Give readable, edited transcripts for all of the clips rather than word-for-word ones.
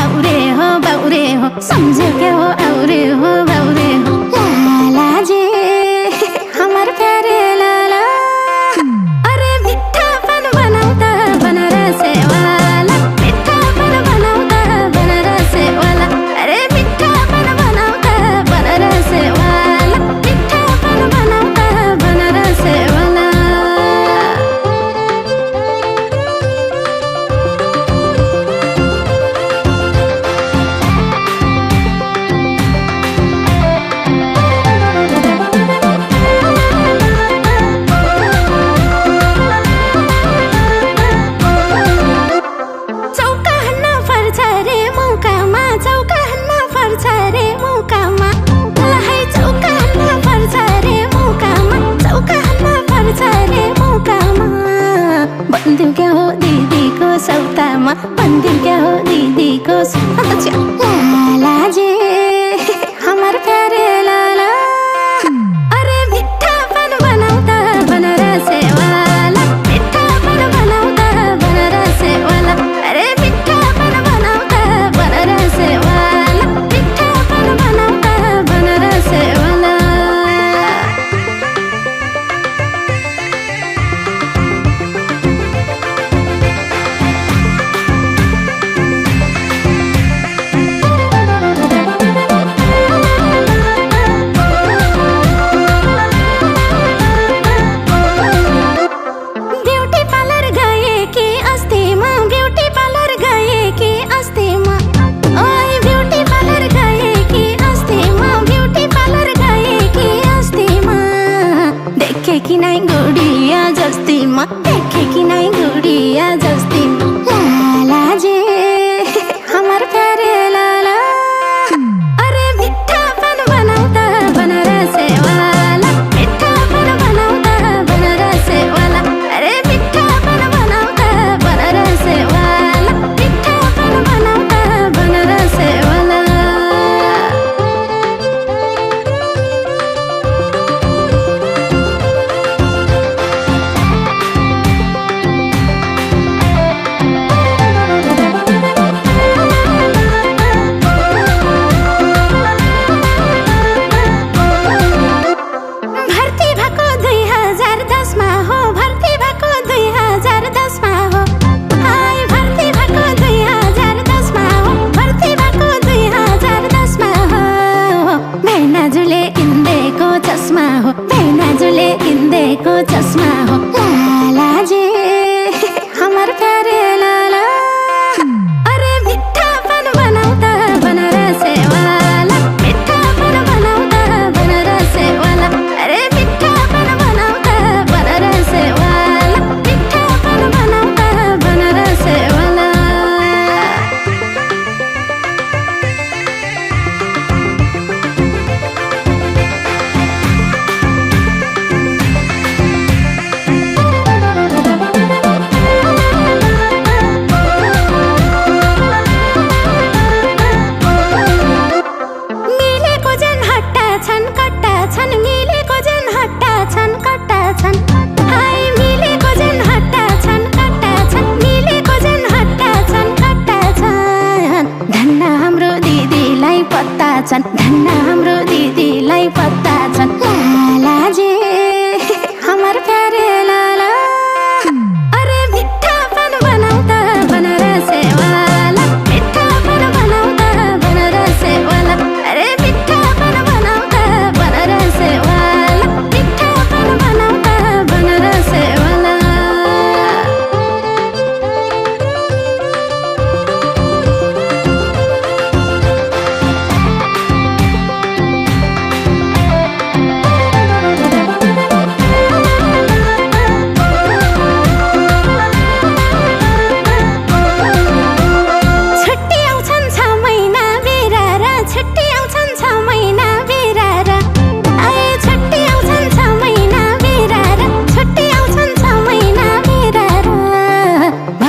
औरे हो बाउरे हो समझे के हो औरे हो बाउरे हो लाला जी हमार प्यारे लाला। अरे मिठापन बनाउँदा बनारसे वाला मिठापन बनाउँदा बनारसे वाला अरे मिठापन बनाउँदा बनारसे वाला मिठापन बनाउँदा बनारसे वाला। बंदिम क्या हो दीदी को सौतामा बंदिम क्या हो दीदी को लाला जी हमार प्यारे लाला। अरे मिठापन बनाउँदा बनारसे वाला मिठापन बनाउँदा बनारसे वाला अरे मिठापन बनाउँदा बनारसे वाला मिठापन बनाउँदा बनारसे वाला। कि नहीं गुड़िया जस्तीमा देखे कि नहीं गुड़िया जस्तीमा लाला जी हमार प्यारे लाला। अरे मिठापन बनाउँदा बनारसे वाला मिठापन बनाउँदा बनारसे वाला अरे मिठापन बनाउँदा बनारसे वाला मिठापन बनाउँदा बनारसे वाला। जुले इंदे को चश्मा हो लाला जी हमार प्यारे लाला। अरे मिठापन बनाउँदा बनारसे वाला मिठापन बनाउँदा बनारसे वाला अरे मिठापन बनाउँदा बनारसे वाला मिठापन बनाउँदा बनारसे वाला। धन्ना हाम्रो दिदीलाई पत्ता छन् लाला जी हमार प्यारे लाला। अरे मिठापन बनाउँदा बनारसे वाला मिठापन बनाउँदा बनारसे वाला अरे मिठापन बनाउँदा बनारसे वाला मिठापन बनाउँदा बनारसे वाला।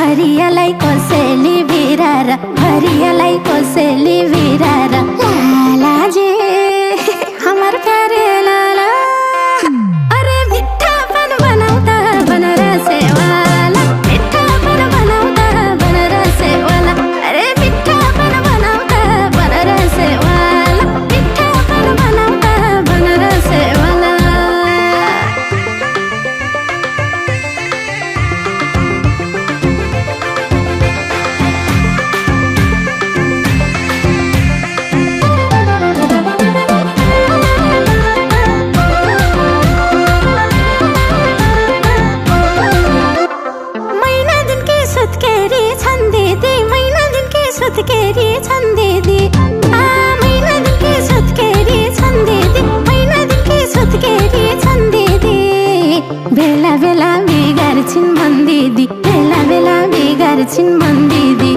भरियालाई कोसेली बिरारा लाला जी हमार प्यारे लाला। अरे मिठापन बनाउँदा बनारसे वाला मिठापन बनाउँदा बनारसे वाला अरे मिठापन सुत्केरी छन् दिदी महिनादेखि सुत्केरी छन् दिदी महिनादेखि सुत्केरी छन् दिदी बेला बेला बिगार्छिन् मन दिदी बेला बेला बिगार्छिन् मन दिदी